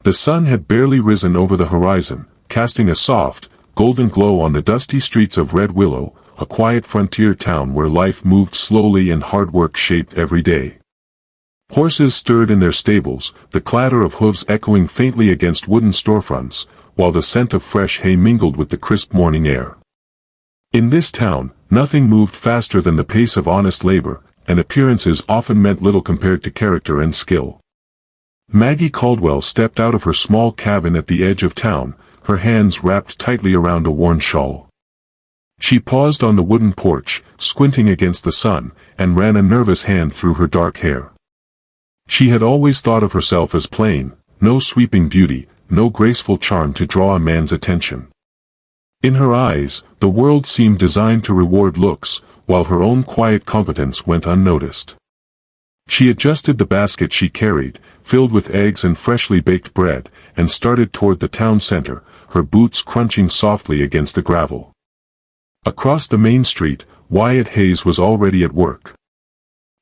The sun had barely risen over the horizon, casting a soft, golden glow on the dusty streets of Red Willow, a quiet frontier town where life moved slowly and hard work shaped every day. Horses stirred in their stables, the clatter of hooves echoing faintly against wooden storefronts, while the scent of fresh hay mingled with the crisp morning air. In this town, nothing moved faster than the pace of honest labor, and appearances often meant little compared to character and skill. Maggie Caldwell stepped out of her small cabin at the edge of town, her hands wrapped tightly around a worn shawl. She paused on the wooden porch, squinting against the sun, and ran a nervous hand through her dark hair. She had always thought of herself as plain, no sweeping beauty, no graceful charm to draw a man's attention. In her eyes, the world seemed designed to reward looks, while her own quiet competence went unnoticed. She adjusted the basket she carried, filled with eggs and freshly baked bread, and started toward the town center, her boots crunching softly against the gravel. Across the main street, Wyatt Hayes was already at work.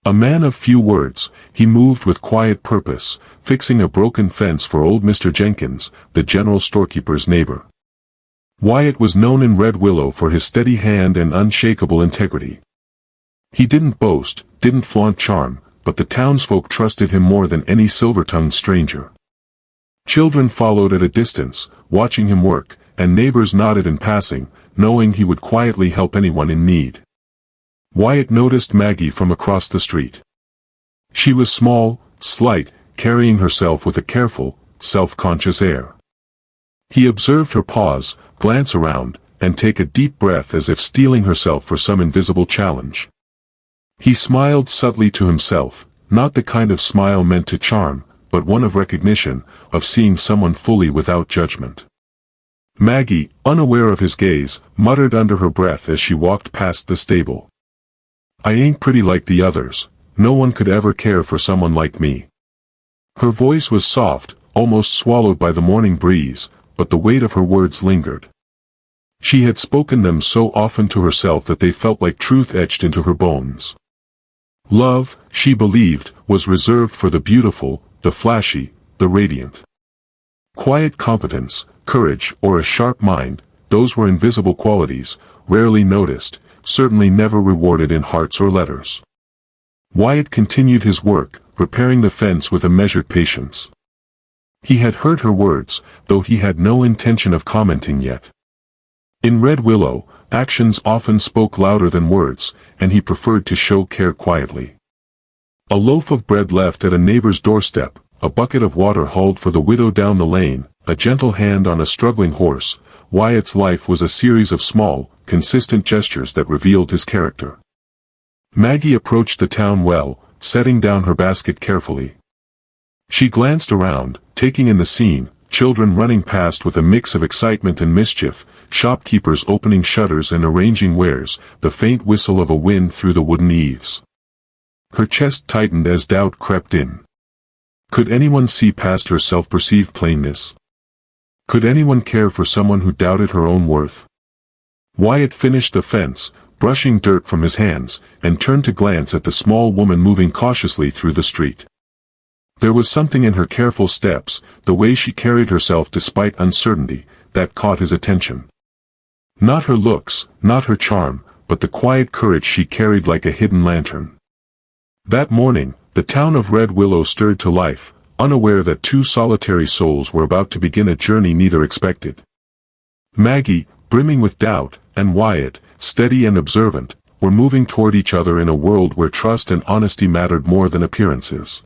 A man of few words, he moved with quiet purpose, fixing a broken fence for old Mr. Jenkins, the general storekeeper's neighbor. Wyatt was known in Red Willow for his steady hand and unshakable integrity. He didn't boast, didn't flaunt charm, but the townsfolk trusted him more than any silver-tongued stranger. Children followed at a distance, watching him work, and neighbors nodded in passing, knowing he would quietly help anyone in need. Wyatt noticed Maggie from across the street. She was small, slight, carrying herself with a careful, self-conscious air. He observed her pause, glance around, and take a deep breath as if steeling herself for some invisible challenge. He smiled subtly to himself, not the kind of smile meant to charm, but one of recognition, of seeing someone fully without judgment. Maggie, unaware of his gaze, muttered under her breath as she walked past the stable. "I ain't pretty like the others. No one could ever care for someone like me." Her voice was soft, almost swallowed by the morning breeze, but the weight of her words lingered. She had spoken them so often to herself that they felt like truth etched into her bones. Love, she believed, was reserved for the beautiful, the flashy, the radiant. Quiet competence, courage, or a sharp mind, those were invisible qualities, rarely noticed, certainly never rewarded in hearts or letters. Wyatt continued his work, repairing the fence with a measured patience. He had heard her words, though he had no intention of commenting yet. In Red Willow, actions often spoke louder than words, and he preferred to show care quietly. A loaf of bread left at a neighbor's doorstep, a bucket of water hauled for the widow down the lane, a gentle hand on a struggling horse. Wyatt's life was a series of small, consistent gestures that revealed his character. Maggie approached the town well, setting down her basket carefully. She glanced around, taking in the scene, children running past with a mix of excitement and mischief, shopkeepers opening shutters and arranging wares, the faint whistle of a wind through the wooden eaves. Her chest tightened as doubt crept in. Could anyone see past her self-perceived plainness? Could anyone care for someone who doubted her own worth? Wyatt finished the fence, brushing dirt from his hands, and turned to glance at the small woman moving cautiously through the street. There was something in her careful steps, the way she carried herself despite uncertainty, that caught his attention. Not her looks, not her charm, but the quiet courage she carried like a hidden lantern. That morning, the town of Red Willow stirred to life, unaware that two solitary souls were about to begin a journey neither expected. Maggie, brimming with doubt, and Wyatt, steady and observant, were moving toward each other in a world where trust and honesty mattered more than appearances.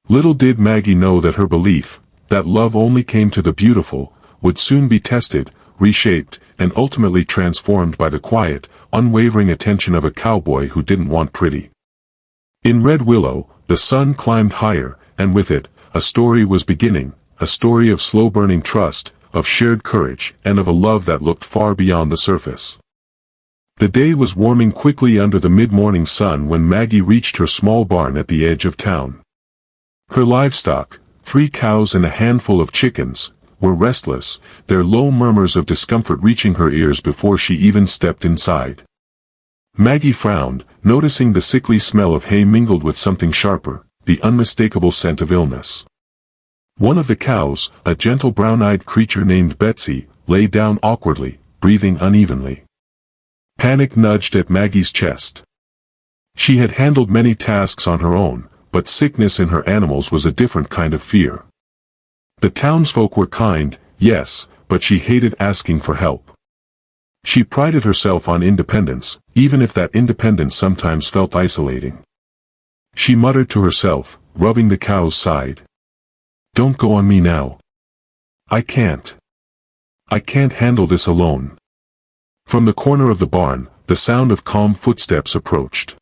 Little did Maggie know that her belief, that love only came to the beautiful, would soon be tested, reshaped, and ultimately transformed by the quiet, unwavering attention of a cowboy who didn't want pretty. In Red Willow, the sun climbed higher, and with it, a story was beginning, a story of slow-burning trust, of shared courage, and of a love that looked far beyond the surface. The day was warming quickly under the mid-morning sun when Maggie reached her small barn at the edge of town. Her livestock, 3 cows and a handful of chickens, were restless, their low murmurs of discomfort reaching her ears before she even stepped inside. Maggie frowned, noticing the sickly smell of hay mingled with something sharper, the unmistakable scent of illness. One of the cows, a gentle brown-eyed creature named Betsy, lay down awkwardly, breathing unevenly. Panic nudged at Maggie's chest. She had handled many tasks on her own, but sickness in her animals was a different kind of fear. The townsfolk were kind, yes, but she hated asking for help. She prided herself on independence, even if that independence sometimes felt isolating. She muttered to herself, rubbing the cow's side. "Don't go on me now. I can't. I can't handle this alone." From the corner of the barn, the sound of calm footsteps approached.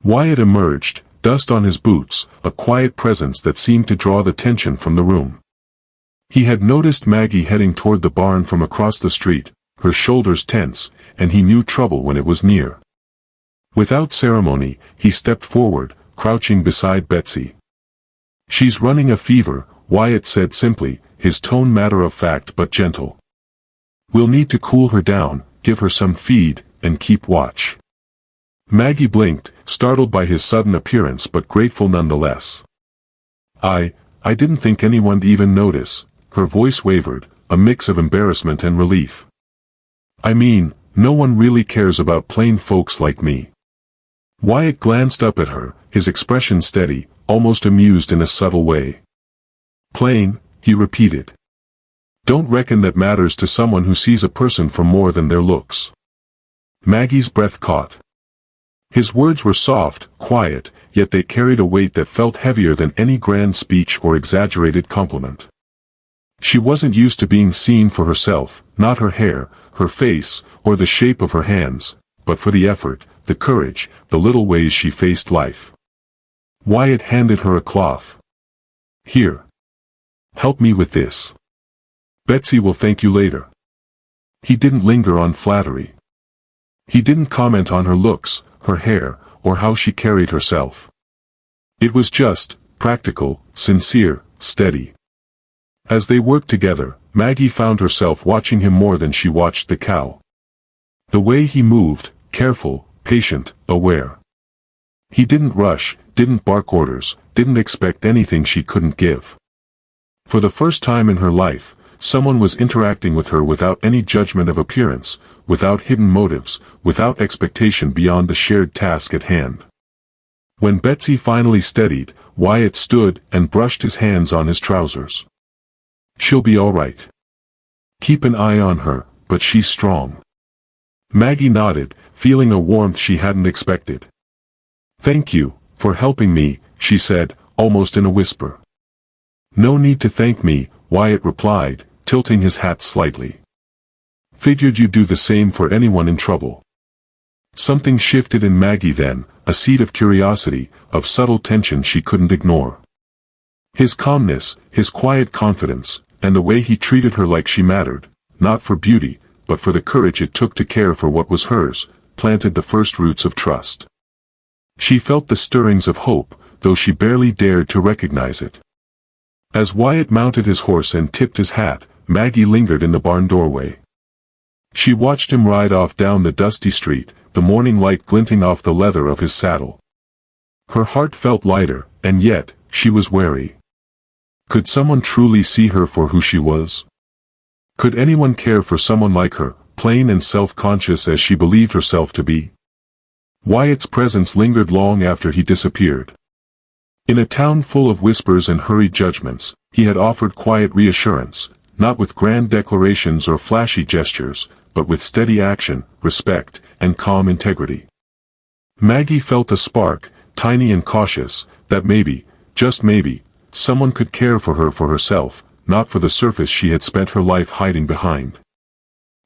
Wyatt emerged, dust on his boots, a quiet presence that seemed to draw the tension from the room. He had noticed Maggie heading toward the barn from across the street, her shoulders tense, and he knew trouble when it was near. Without ceremony, he stepped forward, crouching beside Betsy. "She's running a fever," Wyatt said simply, his tone matter-of-fact but gentle. "We'll need to cool her down, give her some feed, and keep watch." Maggie blinked, startled by his sudden appearance but grateful nonetheless. I didn't think anyone'd even notice," her voice wavered, a mix of embarrassment and relief. "I mean, no one really cares about plain folks like me." Wyatt glanced up at her, his expression steady, almost amused in a subtle way. "Plain," he repeated. "Don't reckon that matters to someone who sees a person for more than their looks." Maggie's breath caught. His words were soft, quiet, yet they carried a weight that felt heavier than any grand speech or exaggerated compliment. She wasn't used to being seen for herself, not her hair, her face, or the shape of her hands, but for the effort, the courage, the little ways she faced life. Wyatt handed her a cloth. "Here. Help me with this. Betsy will thank you later." He didn't linger on flattery. He didn't comment on her looks, her hair, or how she carried herself. It was just, practical, sincere, steady. As they worked together, Maggie found herself watching him more than she watched the cow. The way he moved, careful, patient, aware. He didn't rush, didn't bark orders, didn't expect anything she couldn't give. For the first time in her life, someone was interacting with her without any judgment of appearance, without hidden motives, without expectation beyond the shared task at hand. When Betsy finally steadied, Wyatt stood and brushed his hands on his trousers. "She'll be all right. Keep an eye on her, but she's strong." Maggie nodded, feeling a warmth she hadn't expected. "Thank you for helping me," she said, almost in a whisper. "No need to thank me," Wyatt replied, tilting his hat slightly. "Figured you'd do the same for anyone in trouble." Something shifted in Maggie then, a seed of curiosity, of subtle tension she couldn't ignore. His calmness, his quiet confidence, and the way he treated her like she mattered, not for beauty, but for the courage it took to care for what was hers, planted the first roots of trust. She felt the stirrings of hope, though she barely dared to recognize it. As Wyatt mounted his horse and tipped his hat, Maggie lingered in the barn doorway. She watched him ride off down the dusty street, the morning light glinting off the leather of his saddle. Her heart felt lighter, and yet, she was wary. Could someone truly see her for who she was? Could anyone care for someone like her, plain and self-conscious as she believed herself to be? Wyatt's presence lingered long after he disappeared. In a town full of whispers and hurried judgments, he had offered quiet reassurance, not with grand declarations or flashy gestures, but with steady action, respect, and calm integrity. Maggie felt a spark, tiny and cautious, that maybe, just maybe, someone could care for her for herself, not for the surface she had spent her life hiding behind.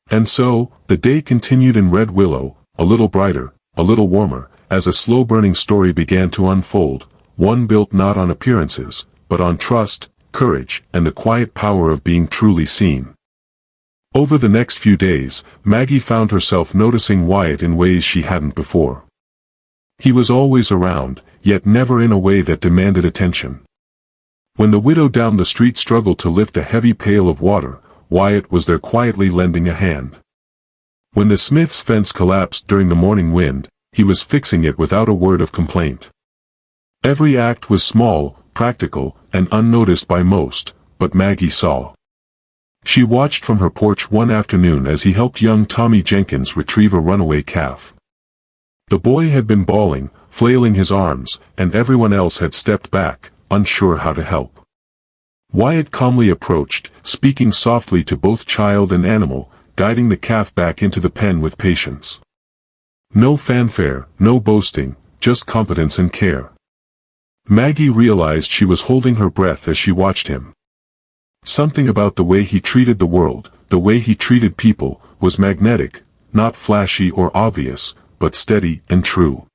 And so, the day continued in Red Willow, a little brighter, a little warmer, as a slow-burning story began to unfold, one built not on appearances, but on trust, courage, and the quiet power of being truly seen. Over the next few days, Maggie found herself noticing Wyatt in ways she hadn't before. He was always around, yet never in a way that demanded attention. When the widow down the street struggled to lift a heavy pail of water, Wyatt was there quietly lending a hand. When the Smith's fence collapsed during the morning wind, he was fixing it without a word of complaint. Every act was small, practical, and unnoticed by most, but Maggie saw. She watched from her porch one afternoon as he helped young Tommy Jenkins retrieve a runaway calf. The boy had been bawling, flailing his arms, and everyone else had stepped back, unsure how to help. Wyatt calmly approached, speaking softly to both child and animal, guiding the calf back into the pen with patience. No fanfare, no boasting, just competence and care. Maggie realized she was holding her breath as she watched him. Something about the way he treated the world, the way he treated people, was magnetic, not flashy or obvious, but steady and true.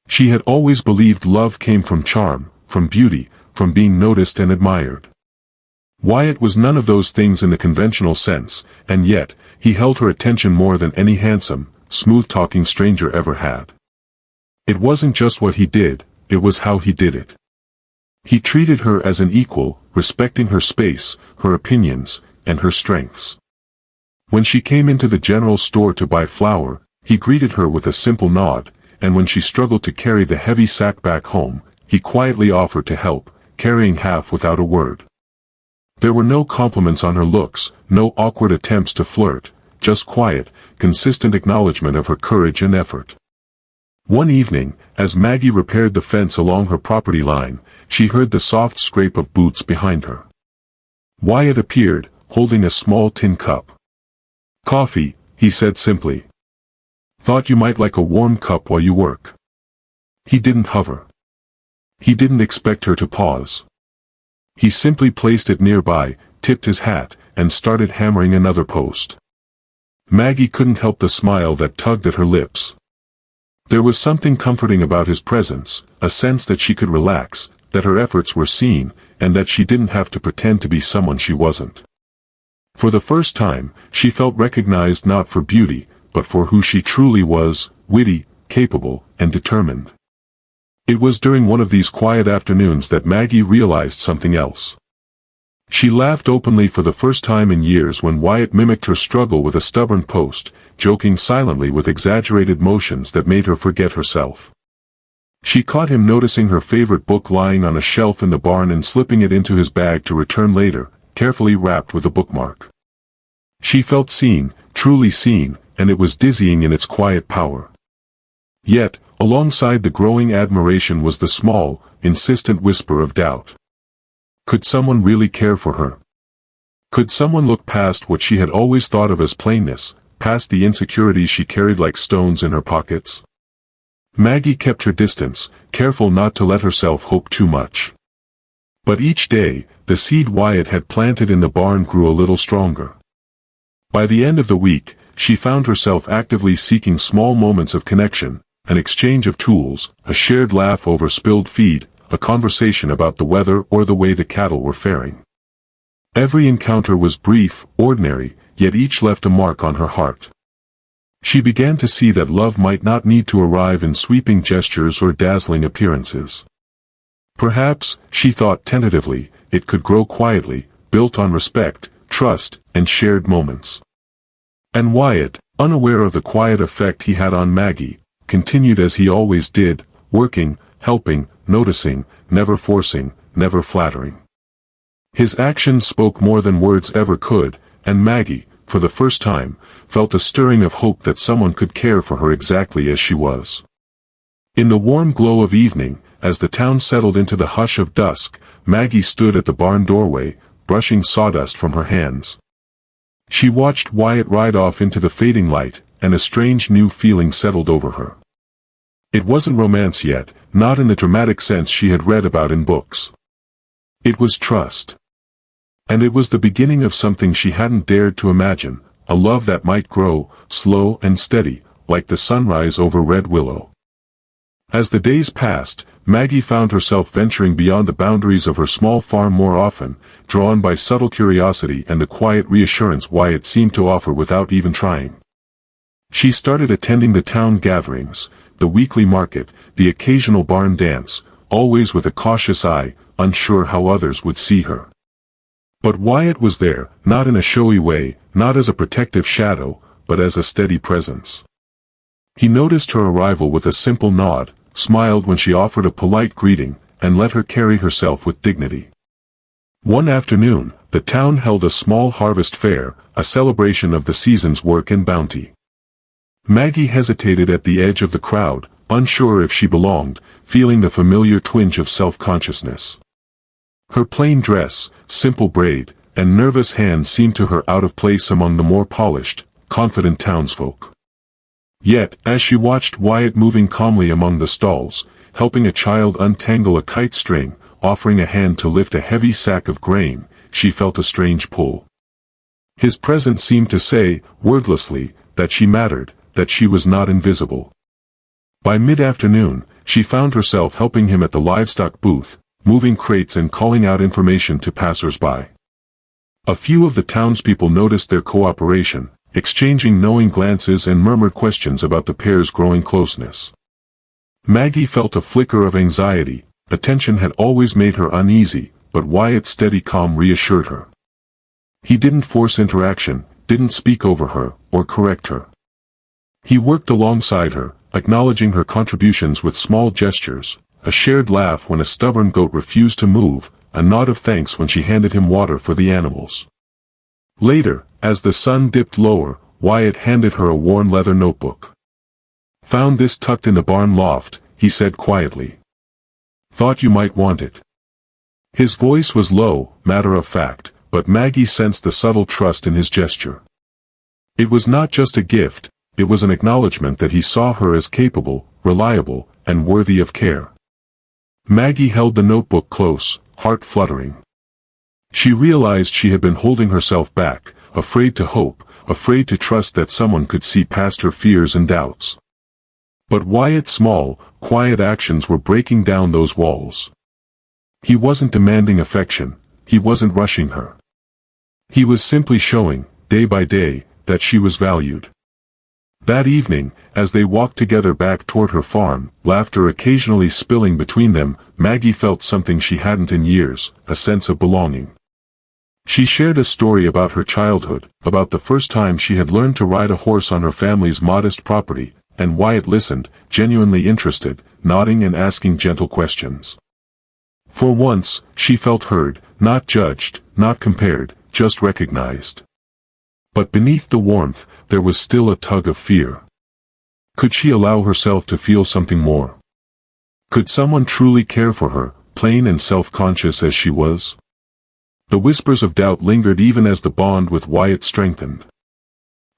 She had always believed love came from charm, from beauty, from being noticed and admired. Wyatt was none of those things in the conventional sense, and yet, he held her attention more than any handsome, smooth-talking stranger ever had. It wasn't just what he did, it was how he did it. He treated her as an equal, respecting her space, her opinions, and her strengths. When she came into the general store to buy flour, he greeted her with a simple nod, and when she struggled to carry the heavy sack back home, he quietly offered to help, carrying half without a word. There were no compliments on her looks, no awkward attempts to flirt, just quiet, consistent acknowledgement of her courage and effort. One evening, as Maggie repaired the fence along her property line, she heard the soft scrape of boots behind her. Wyatt appeared, holding a small tin cup. "Coffee," he said simply. "Thought you might like a warm cup while you work." He didn't hover. He didn't expect her to pause. He simply placed it nearby, tipped his hat, and started hammering another post. Maggie couldn't help the smile that tugged at her lips. There was something comforting about his presence, a sense that she could relax, that her efforts were seen, and that she didn't have to pretend to be someone she wasn't. For the first time, she felt recognized not for beauty, but for who she truly was, witty, capable, and determined. It was during one of these quiet afternoons that Maggie realized something else. She laughed openly for the first time in years when Wyatt mimicked her struggle with a stubborn post, joking silently with exaggerated motions that made her forget herself. She caught him noticing her favorite book lying on a shelf in the barn and slipping it into his bag to return later, carefully wrapped with a bookmark. She felt seen, truly seen, and it was dizzying in its quiet power. Yet, alongside the growing admiration was the small, insistent whisper of doubt. Could someone really care for her? Could someone look past what she had always thought of as plainness, past the insecurities she carried like stones in her pockets? Maggie kept her distance, careful not to let herself hope too much. But each day, the seed Wyatt had planted in the barn grew a little stronger. By the end of the week, she found herself actively seeking small moments of connection, an exchange of tools, a shared laugh over spilled feed, a conversation about the weather or the way the cattle were faring. Every encounter was brief, ordinary, yet each left a mark on her heart. She began to see that love might not need to arrive in sweeping gestures or dazzling appearances. Perhaps, she thought tentatively, it could grow quietly, built on respect, trust, and shared moments. And Wyatt, unaware of the quiet effect he had on Maggie, continued as he always did, working, helping, noticing, never forcing, never flattering. His actions spoke more than words ever could, and Maggie, for the first time, felt a stirring of hope that someone could care for her exactly as she was. In the warm glow of evening, as the town settled into the hush of dusk, Maggie stood at the barn doorway, brushing sawdust from her hands. She watched Wyatt ride off into the fading light, and a strange new feeling settled over her. It wasn't romance yet, not in the dramatic sense she had read about in books. It was trust. And it was the beginning of something she hadn't dared to imagine, a love that might grow, slow and steady, like the sunrise over Red Willow. As the days passed, Maggie found herself venturing beyond the boundaries of her small farm more often, drawn by subtle curiosity and the quiet reassurance Wyatt seemed to offer without even trying. She started attending the town gatherings, the weekly market, the occasional barn dance, always with a cautious eye, unsure how others would see her. But Wyatt was there, not in a showy way, not as a protective shadow, but as a steady presence. He noticed her arrival with a simple nod, smiled when she offered a polite greeting, and let her carry herself with dignity. One afternoon, the town held a small harvest fair, a celebration of the season's work and bounty. Maggie hesitated at the edge of the crowd, unsure if she belonged, feeling the familiar twinge of self-consciousness. Her plain dress, simple braid, and nervous hands seemed to her out of place among the more polished, confident townsfolk. Yet, as she watched Wyatt moving calmly among the stalls, helping a child untangle a kite string, offering a hand to lift a heavy sack of grain, she felt a strange pull. His presence seemed to say, wordlessly, that she mattered, that she was not invisible. By mid-afternoon, she found herself helping him at the livestock booth, moving crates and calling out information to passers-by. A few of the townspeople noticed their cooperation, exchanging knowing glances and murmured questions about the pair's growing closeness. Maggie felt a flicker of anxiety. Attention had always made her uneasy, but Wyatt's steady calm reassured her. He didn't force interaction, didn't speak over her, or correct her. He worked alongside her, acknowledging her contributions with small gestures, a shared laugh when a stubborn goat refused to move, a nod of thanks when she handed him water for the animals. Later, as the sun dipped lower, Wyatt handed her a worn leather notebook. "Found this tucked in the barn loft," he said quietly. "Thought you might want it." His voice was low, matter-of-fact, but Maggie sensed the subtle trust in his gesture. It was not just a gift, it was an acknowledgement that he saw her as capable, reliable, and worthy of care. Maggie held the notebook close, heart fluttering. She realized she had been holding herself back, afraid to hope, afraid to trust that someone could see past her fears and doubts. But Wyatt's small, quiet actions were breaking down those walls. He wasn't demanding affection, he wasn't rushing her. He was simply showing, day by day, that she was valued. That evening, as they walked together back toward her farm, laughter occasionally spilling between them, Maggie felt something she hadn't in years, a sense of belonging. She shared a story about her childhood, about the first time she had learned to ride a horse on her family's modest property, and Wyatt listened, genuinely interested, nodding and asking gentle questions. For once, she felt heard, not judged, not compared, just recognized. But beneath the warmth, there was still a tug of fear. Could she allow herself to feel something more? Could someone truly care for her, plain and self-conscious as she was? The whispers of doubt lingered even as the bond with Wyatt strengthened.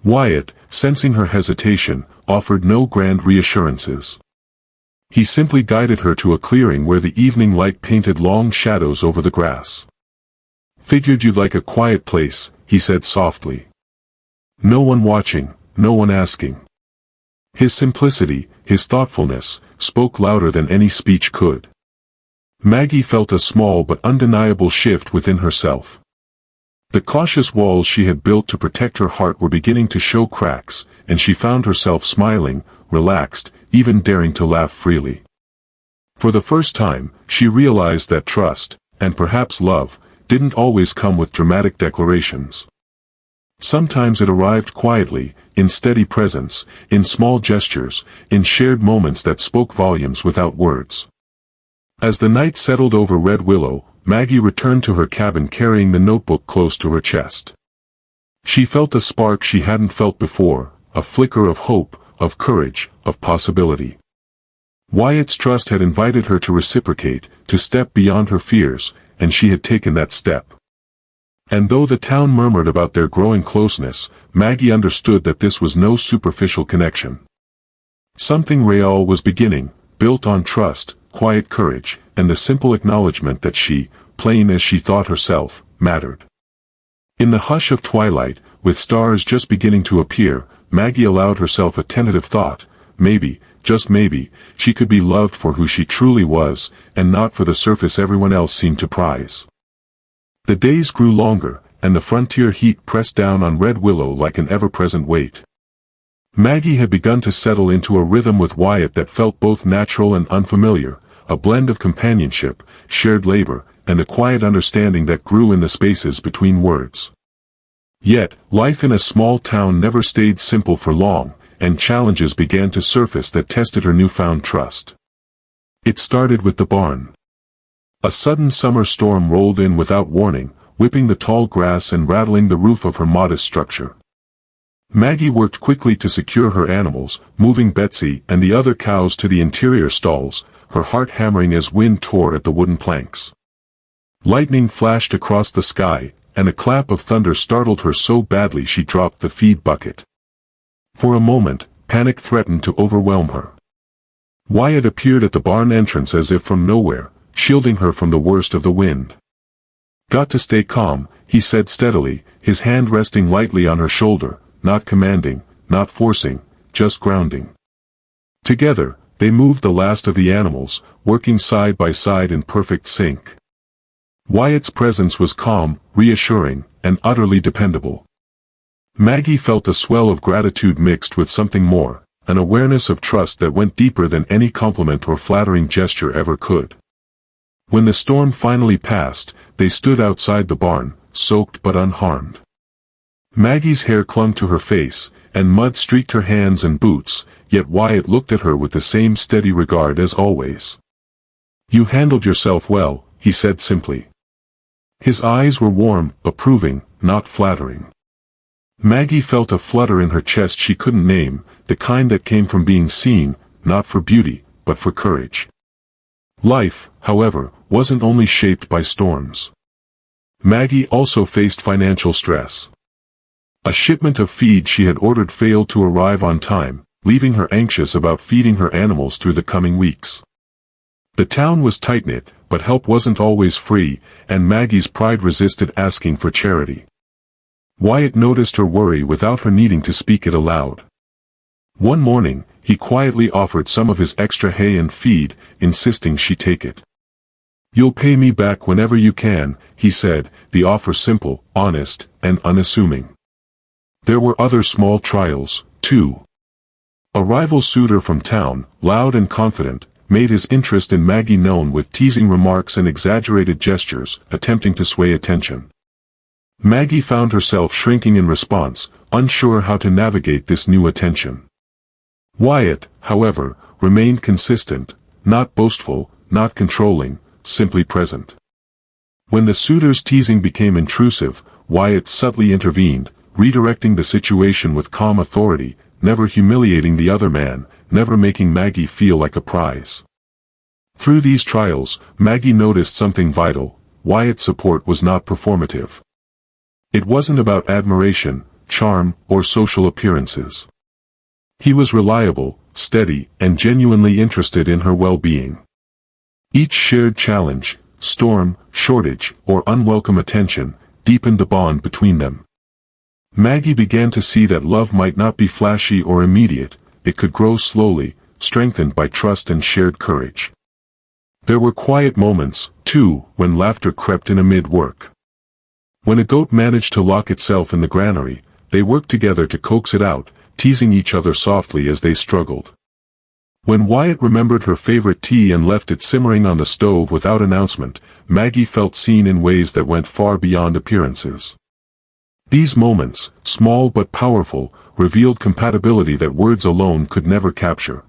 Wyatt, sensing her hesitation, offered no grand reassurances. He simply guided her to a clearing where the evening light painted long shadows over the grass. "Figured you'd like a quiet place," he said softly. "No one watching, no one asking." His simplicity, his thoughtfulness, spoke louder than any speech could. Maggie felt a small but undeniable shift within herself. The cautious walls she had built to protect her heart were beginning to show cracks, and she found herself smiling, relaxed, even daring to laugh freely. For the first time, she realized that trust, and perhaps love, didn't always come with dramatic declarations. Sometimes it arrived quietly, in steady presence, in small gestures, in shared moments that spoke volumes without words. As the night settled over Red Willow, Maggie returned to her cabin carrying the notebook close to her chest. She felt a spark she hadn't felt before, a flicker of hope, of courage, of possibility. Wyatt's trust had invited her to reciprocate, to step beyond her fears, and she had taken that step. And though the town murmured about their growing closeness, Maggie understood that this was no superficial connection. Something real was beginning, built on trust, quiet courage, and the simple acknowledgement that she, plain as she thought herself, mattered. In the hush of twilight, with stars just beginning to appear, Maggie allowed herself a tentative thought: maybe, just maybe, she could be loved for who she truly was, and not for the surface everyone else seemed to prize. The days grew longer, and the frontier heat pressed down on Red Willow like an ever-present weight. Maggie had begun to settle into a rhythm with Wyatt that felt both natural and unfamiliar, a blend of companionship, shared labor, and a quiet understanding that grew in the spaces between words. Yet, life in a small town never stayed simple for long, and challenges began to surface that tested her newfound trust. It started with the barn. A sudden summer storm rolled in without warning, whipping the tall grass and rattling the roof of her modest structure. Maggie worked quickly to secure her animals, moving Betsy and the other cows to the interior stalls, her heart hammering as wind tore at the wooden planks. Lightning flashed across the sky, and a clap of thunder startled her so badly she dropped the feed bucket. For a moment, panic threatened to overwhelm her. Wyatt appeared at the barn entrance as if from nowhere, shielding her from the worst of the wind. "Got to stay calm," he said steadily, his hand resting lightly on her shoulder, not commanding, not forcing, just grounding. Together, they moved the last of the animals, working side by side in perfect sync. Wyatt's presence was calm, reassuring, and utterly dependable. Maggie felt a swell of gratitude mixed with something more, an awareness of trust that went deeper than any compliment or flattering gesture ever could. When the storm finally passed, they stood outside the barn, soaked but unharmed. Maggie's hair clung to her face, and mud streaked her hands and boots, yet Wyatt looked at her with the same steady regard as always. "You handled yourself well," he said simply. His eyes were warm, approving, not flattering. Maggie felt a flutter in her chest she couldn't name, the kind that came from being seen, not for beauty, but for courage. Life, however, wasn't only shaped by storms. Maggie also faced financial stress. A shipment of feed she had ordered failed to arrive on time, leaving her anxious about feeding her animals through the coming weeks. The town was tight-knit, but help wasn't always free, and Maggie's pride resisted asking for charity. Wyatt noticed her worry without her needing to speak it aloud. One morning, he quietly offered some of his extra hay and feed, insisting she take it. "You'll pay me back whenever you can," he said, the offer simple, honest, and unassuming. There were other small trials, too. A rival suitor from town, loud and confident, made his interest in Maggie known with teasing remarks and exaggerated gestures, attempting to sway attention. Maggie found herself shrinking in response, unsure how to navigate this new attention. Wyatt, however, remained consistent, not boastful, not controlling, simply present. When the suitor's teasing became intrusive, Wyatt subtly intervened, redirecting the situation with calm authority, never humiliating the other man, never making Maggie feel like a prize. Through these trials, Maggie noticed something vital: Wyatt's support was not performative. It wasn't about admiration, charm, or social appearances. He was reliable, steady, and genuinely interested in her well-being. Each shared challenge, storm, shortage, or unwelcome attention, deepened the bond between them. Maggie began to see that love might not be flashy or immediate, it could grow slowly, strengthened by trust and shared courage. There were quiet moments, too, when laughter crept in amid work. When a goat managed to lock itself in the granary, they worked together to coax it out, teasing each other softly as they struggled. When Wyatt remembered her favorite tea and left it simmering on the stove without announcement, Maggie felt seen in ways that went far beyond appearances. These moments, small but powerful, revealed compatibility that words alone could never capture.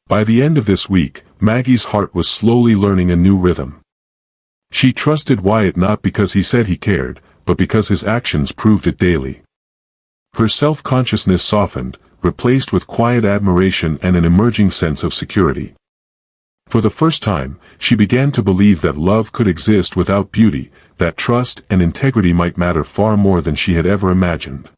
By the end of this week, Maggie's heart was slowly learning a new rhythm. She trusted Wyatt not because he said he cared, but because his actions proved it daily. Her self-consciousness softened, replaced with quiet admiration and an emerging sense of security. For the first time, she began to believe that love could exist without beauty, that trust and integrity might matter far more than she had ever imagined.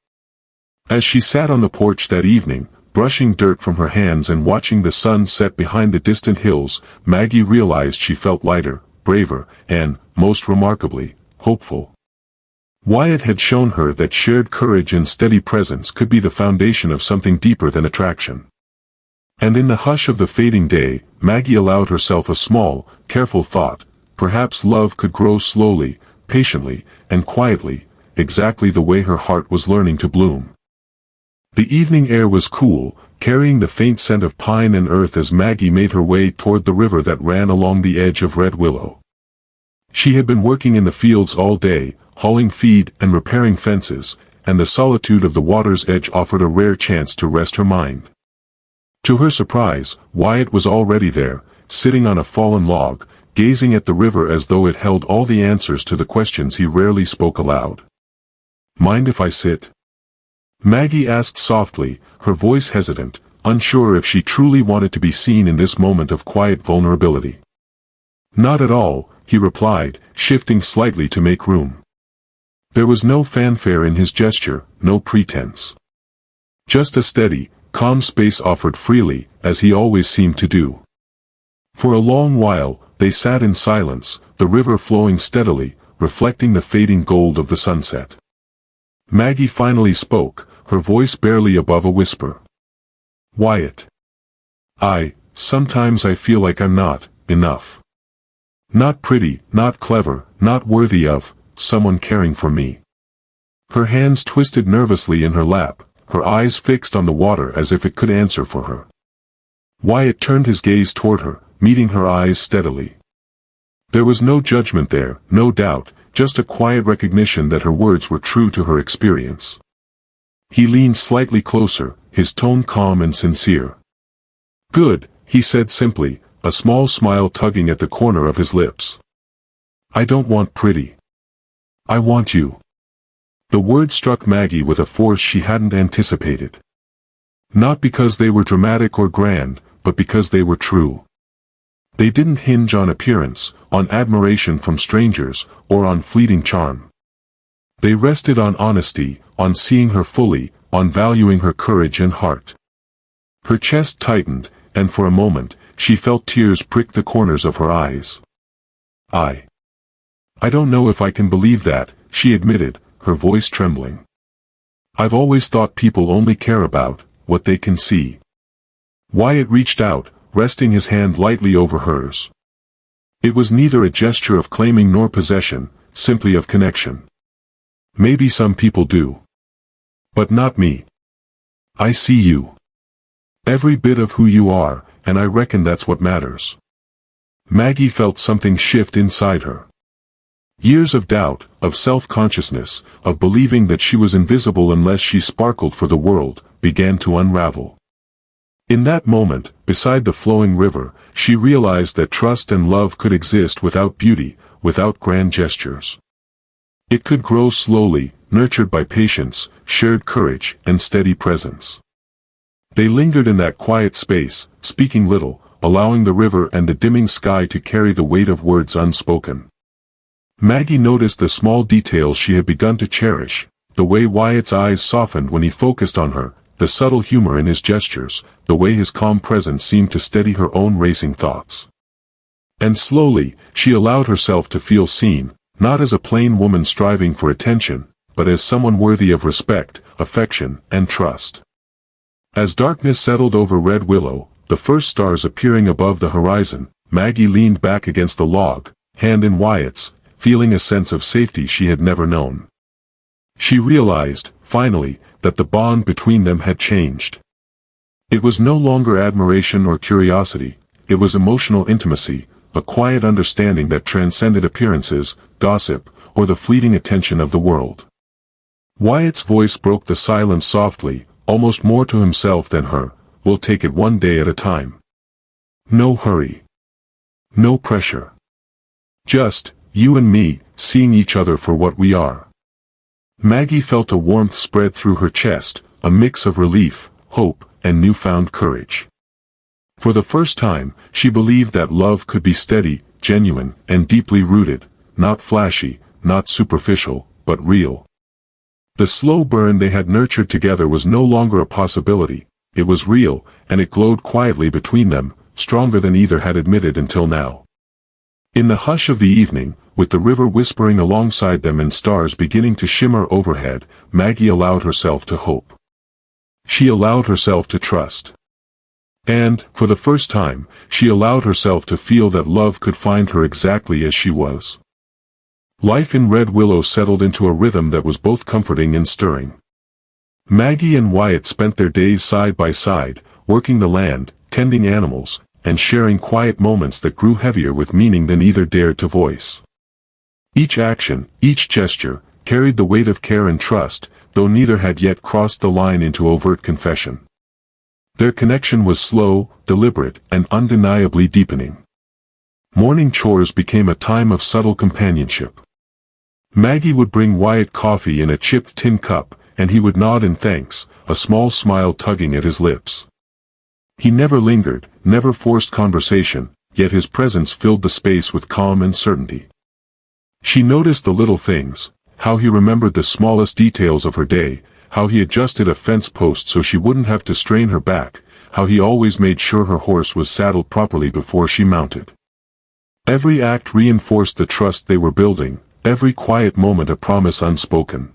As she sat on the porch that evening, brushing dirt from her hands and watching the sun set behind the distant hills, Maggie realized she felt lighter, braver, and, most remarkably, hopeful. Wyatt had shown her that shared courage and steady presence could be the foundation of something deeper than attraction. And in the hush of the fading day, Maggie allowed herself a small, careful thought: perhaps love could grow slowly, patiently, and quietly, exactly the way her heart was learning to bloom. The evening air was cool, carrying the faint scent of pine and earth as Maggie made her way toward the river that ran along the edge of Red Willow. She had been working in the fields all day, hauling feed and repairing fences, and the solitude of the water's edge offered a rare chance to rest her mind. To her surprise, Wyatt was already there, sitting on a fallen log, gazing at the river as though it held all the answers to the questions he rarely spoke aloud. "Mind if I sit?" Maggie asked softly, her voice hesitant, unsure if she truly wanted to be seen in this moment of quiet vulnerability. "Not at all," he replied, shifting slightly to make room. There was no fanfare in his gesture, no pretense. Just a steady, calm space offered freely, as he always seemed to do. For a long while, they sat in silence, the river flowing steadily, reflecting the fading gold of the sunset. Maggie finally spoke, her voice barely above a whisper. "Wyatt. Sometimes I feel like I'm not enough. Not pretty, not clever, not worthy of someone caring for me." Her hands twisted nervously in her lap, her eyes fixed on the water as if it could answer for her. Wyatt turned his gaze toward her, meeting her eyes steadily. There was no judgment there, no doubt, just a quiet recognition that her words were true to her experience. He leaned slightly closer, his tone calm and sincere. "Good," he said simply, a small smile tugging at the corner of his lips. "I don't want pretty. I want you." The word struck Maggie with a force she hadn't anticipated. Not because they were dramatic or grand, but because they were true. They didn't hinge on appearance, on admiration from strangers, or on fleeting charm. They rested on honesty, on seeing her fully, on valuing her courage and heart. Her chest tightened, and for a moment, she felt tears prick the corners of her eyes. I don't know if I can believe that," she admitted, her voice trembling. "I've always thought people only care about what they can see." Wyatt reached out, resting his hand lightly over hers. It was neither a gesture of claiming nor possession, simply of connection. "Maybe some people do. But not me. I see you. Every bit of who you are, and I reckon that's what matters." Maggie felt something shift inside her. Years of doubt, of self-consciousness, of believing that she was invisible unless she sparkled for the world, began to unravel. In that moment, beside the flowing river, she realized that trust and love could exist without beauty, without grand gestures. It could grow slowly, nurtured by patience, shared courage, and steady presence. They lingered in that quiet space, speaking little, allowing the river and the dimming sky to carry the weight of words unspoken. Maggie noticed the small details she had begun to cherish, the way Wyatt's eyes softened when he focused on her, the subtle humor in his gestures, the way his calm presence seemed to steady her own racing thoughts. And slowly, she allowed herself to feel seen, not as a plain woman striving for attention, but as someone worthy of respect, affection, and trust. As darkness settled over Red Willow, the first stars appearing above the horizon, Maggie leaned back against the log, hand in Wyatt's, feeling a sense of safety she had never known. She realized, finally, that the bond between them had changed. It was no longer admiration or curiosity, it was emotional intimacy, a quiet understanding that transcended appearances, gossip, or the fleeting attention of the world. Wyatt's voice broke the silence softly, almost more to himself than her. "We'll take it one day at a time. No hurry. No pressure. Just, you and me, seeing each other for what we are." Maggie felt a warmth spread through her chest, a mix of relief, hope, and newfound courage. For the first time, she believed that love could be steady, genuine, and deeply rooted, not flashy, not superficial, but real. The slow burn they had nurtured together was no longer a possibility, it was real, and it glowed quietly between them, stronger than either had admitted until now. In the hush of the evening, with the river whispering alongside them and stars beginning to shimmer overhead, Maggie allowed herself to hope. She allowed herself to trust. And, for the first time, she allowed herself to feel that love could find her exactly as she was. Life in Red Willow settled into a rhythm that was both comforting and stirring. Maggie and Wyatt spent their days side by side, working the land, tending animals, and sharing quiet moments that grew heavier with meaning than either dared to voice. Each action, each gesture, carried the weight of care and trust, though neither had yet crossed the line into overt confession. Their connection was slow, deliberate, and undeniably deepening. Morning chores became a time of subtle companionship. Maggie would bring Wyatt coffee in a chipped tin cup, and he would nod in thanks, a small smile tugging at his lips. He never lingered, never forced conversation, yet his presence filled the space with calm and certainty. She noticed the little things, how he remembered the smallest details of her day, how he adjusted a fence post so she wouldn't have to strain her back, how he always made sure her horse was saddled properly before she mounted. Every act reinforced the trust they were building, every quiet moment a promise unspoken.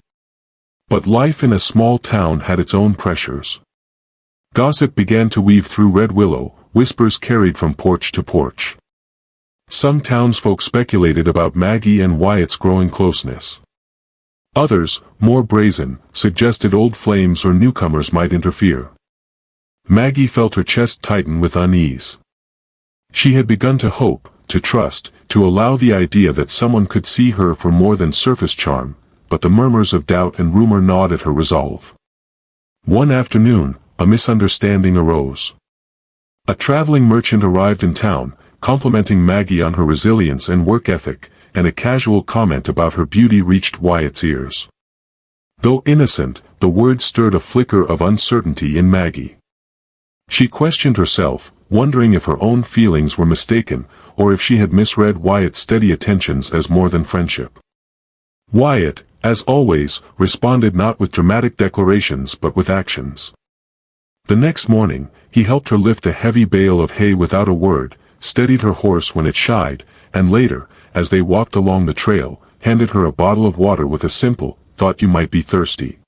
But life in a small town had its own pressures. Gossip began to weave through Red Willow, whispers carried from porch to porch. Some townsfolk speculated about Maggie and Wyatt's growing closeness. Others, more brazen, suggested old flames or newcomers might interfere. Maggie felt her chest tighten with unease. She had begun to hope, to trust, to allow the idea that someone could see her for more than surface charm, but the murmurs of doubt and rumor gnawed at her resolve. One afternoon, a misunderstanding arose. A traveling merchant arrived in town, complimenting Maggie on her resilience and work ethic, and a casual comment about her beauty reached Wyatt's ears. Though innocent, the words stirred a flicker of uncertainty in Maggie. She questioned herself, wondering if her own feelings were mistaken, or if she had misread Wyatt's steady attentions as more than friendship. Wyatt, as always, responded not with dramatic declarations but with actions. The next morning, he helped her lift a heavy bale of hay without a word, steadied her horse when it shied, and later, as they walked along the trail, handed her a bottle of water with a simple, "Thought you might be thirsty."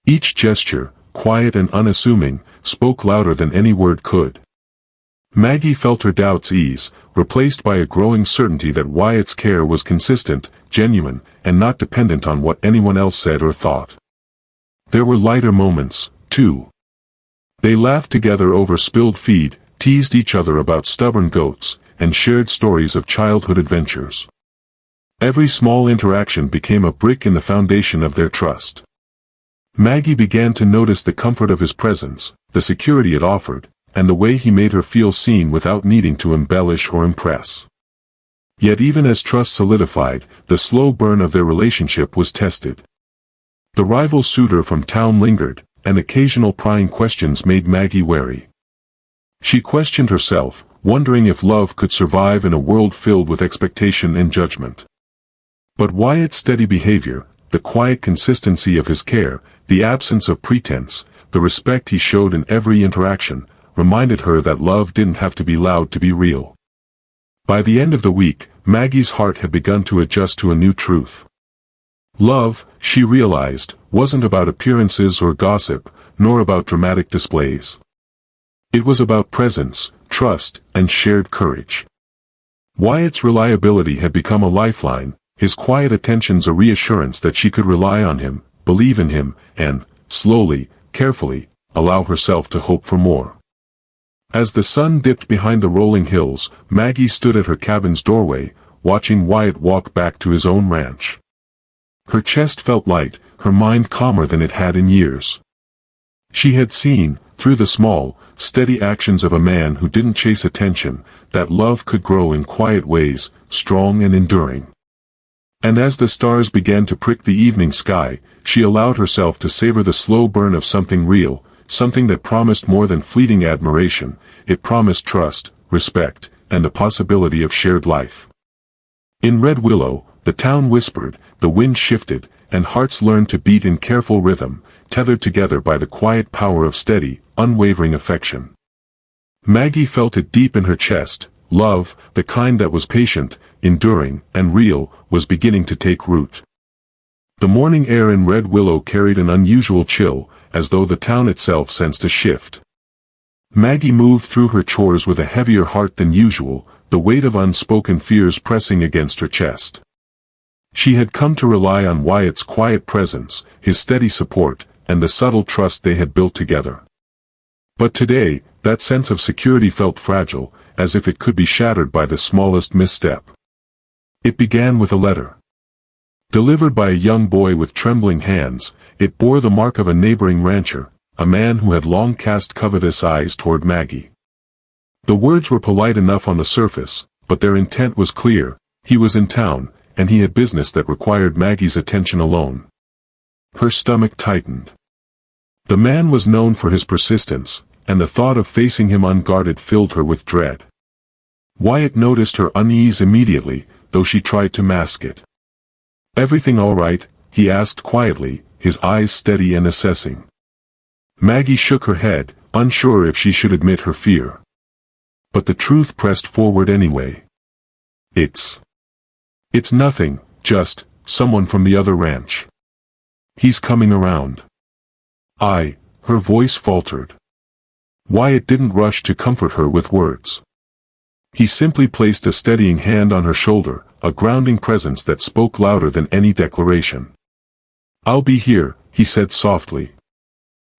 Each gesture, quiet and unassuming, spoke louder than any word could. Maggie felt her doubts ease, replaced by a growing certainty that Wyatt's care was consistent, genuine, and not dependent on what anyone else said or thought. There were lighter moments, too. They laughed together over spilled feed, teased each other about stubborn goats, and shared stories of childhood adventures. Every small interaction became a brick in the foundation of their trust. Maggie began to notice the comfort of his presence, the security it offered, and the way he made her feel seen without needing to embellish or impress. Yet even as trust solidified, the slow burn of their relationship was tested. The rival suitor from town lingered, and occasional prying questions made Maggie wary. She questioned herself, wondering if love could survive in a world filled with expectation and judgment. But Wyatt's steady behavior, the quiet consistency of his care, the absence of pretense, the respect he showed in every interaction, reminded her that love didn't have to be loud to be real. By the end of the week, Maggie's heart had begun to adjust to a new truth. Love, she realized, wasn't about appearances or gossip, nor about dramatic displays. It was about presence, trust, and shared courage. Wyatt's reliability had become a lifeline, his quiet attentions a reassurance that she could rely on him, believe in him, and, slowly, carefully, allow herself to hope for more. As the sun dipped behind the rolling hills, Maggie stood at her cabin's doorway, watching Wyatt walk back to his own ranch. Her chest felt light, her mind calmer than it had in years. She had seen, through the small, steady actions of a man who didn't chase attention, that love could grow in quiet ways, strong and enduring. And as the stars began to prick the evening sky, she allowed herself to savor the slow burn of something real, something that promised more than fleeting admiration. It promised trust, respect, and the possibility of shared life. In Red Willow, the town whispered, the wind shifted, and hearts learned to beat in careful rhythm, tethered together by the quiet power of steady, unwavering affection. Maggie felt it deep in her chest. Love, the kind that was patient, enduring, and real, was beginning to take root. The morning air in Red Willow carried an unusual chill, as though the town itself sensed a shift. Maggie moved through her chores with a heavier heart than usual, the weight of unspoken fears pressing against her chest. She had come to rely on Wyatt's quiet presence, his steady support, and the subtle trust they had built together. But today, that sense of security felt fragile, as if it could be shattered by the smallest misstep. It began with a letter. Delivered by a young boy with trembling hands, it bore the mark of a neighboring rancher, a man who had long cast covetous eyes toward Maggie. The words were polite enough on the surface, but their intent was clear. He was in town, and he had business that required Maggie's attention alone. Her stomach tightened. The man was known for his persistence, and the thought of facing him unguarded filled her with dread. Wyatt noticed her unease immediately, though she tried to mask it. "Everything all right?" he asked quietly, his eyes steady and assessing. Maggie shook her head, unsure if she should admit her fear. But the truth pressed forward anyway. It's nothing, just someone from the other ranch. He's coming around." Her voice faltered. Wyatt didn't rush to comfort her with words. He simply placed a steadying hand on her shoulder, a grounding presence that spoke louder than any declaration. "I'll be here," he said softly.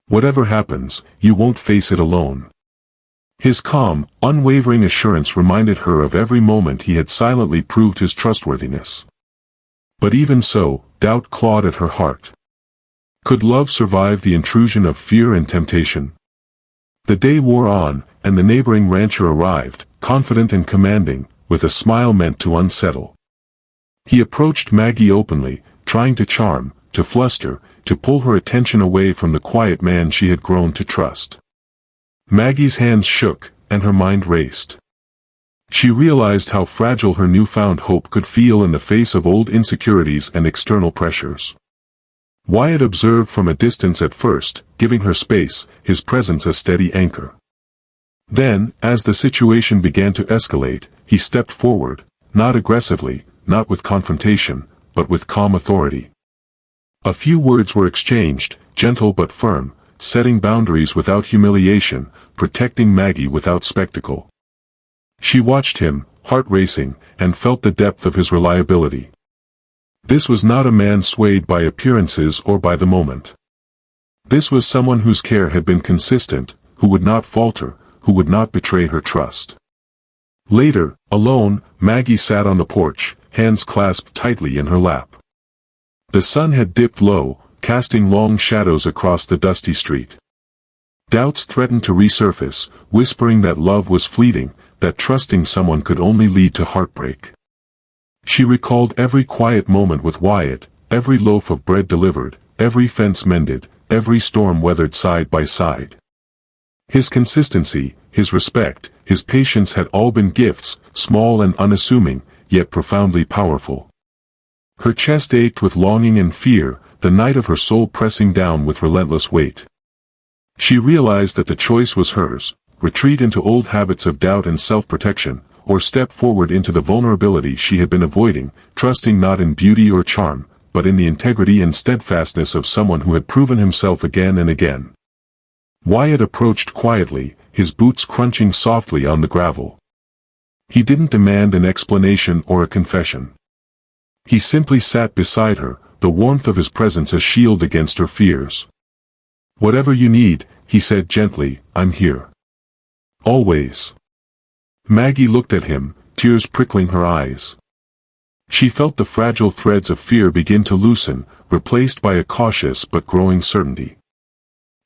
"Whatever happens, you won't face it alone." His calm, unwavering assurance reminded her of every moment he had silently proved his trustworthiness. But even so, doubt clawed at her heart. Could love survive the intrusion of fear and temptation? The day wore on, and the neighboring rancher arrived, confident and commanding, with a smile meant to unsettle. He approached Maggie openly, trying to charm, to fluster, to pull her attention away from the quiet man she had grown to trust. Maggie's hands shook, and her mind raced. She realized how fragile her newfound hope could feel in the face of old insecurities and external pressures. Wyatt observed from a distance at first, giving her space, his presence a steady anchor. Then, as the situation began to escalate, he stepped forward, not aggressively, not with confrontation, but with calm authority. A few words were exchanged, gentle but firm, setting boundaries without humiliation, protecting Maggie without spectacle. She watched him, heart racing, and felt the depth of his reliability. This was not a man swayed by appearances or by the moment. This was someone whose care had been consistent, who would not falter, who would not betray her trust. Later, alone, Maggie sat on the porch, hands clasped tightly in her lap. The sun had dipped low, casting long shadows across the dusty street. Doubts threatened to resurface, whispering that love was fleeting, that trusting someone could only lead to heartbreak. She recalled every quiet moment with Wyatt, every loaf of bread delivered, every fence mended, every storm weathered side by side. His consistency, his respect, his patience had all been gifts, small and unassuming, yet profoundly powerful. Her chest ached with longing and fear, the night of her soul pressing down with relentless weight. She realized that the choice was hers: retreat into old habits of doubt and self-protection, or step forward into the vulnerability she had been avoiding, trusting not in beauty or charm, but in the integrity and steadfastness of someone who had proven himself again and again. Wyatt approached quietly, his boots crunching softly on the gravel. He didn't demand an explanation or a confession. He simply sat beside her, the warmth of his presence a shield against her fears. "Whatever you need," he said gently, "I'm here. Always." Maggie looked at him, tears prickling her eyes. She felt the fragile threads of fear begin to loosen, replaced by a cautious but growing certainty.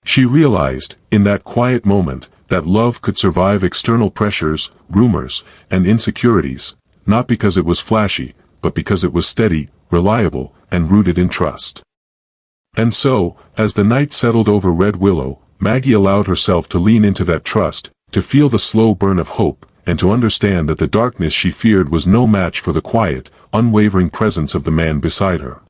She realized, in that quiet moment, that love could survive external pressures, rumors, and insecurities, not because it was flashy, but because it was steady, reliable, and rooted in trust. And so, as the night settled over Red Willow, Maggie allowed herself to lean into that trust, to feel the slow burn of hope, and to understand that the darkness she feared was no match for the quiet, unwavering presence of the man beside her.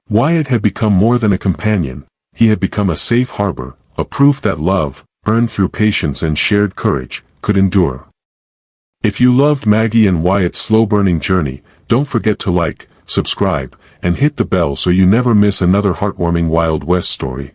Wyatt had become more than a companion. He had become a safe harbor, a proof that love, earned through patience and shared courage, could endure. If you loved Maggie and Wyatt's slow-burning journey, don't forget to like, subscribe, and hit the bell so you never miss another heartwarming Wild West story.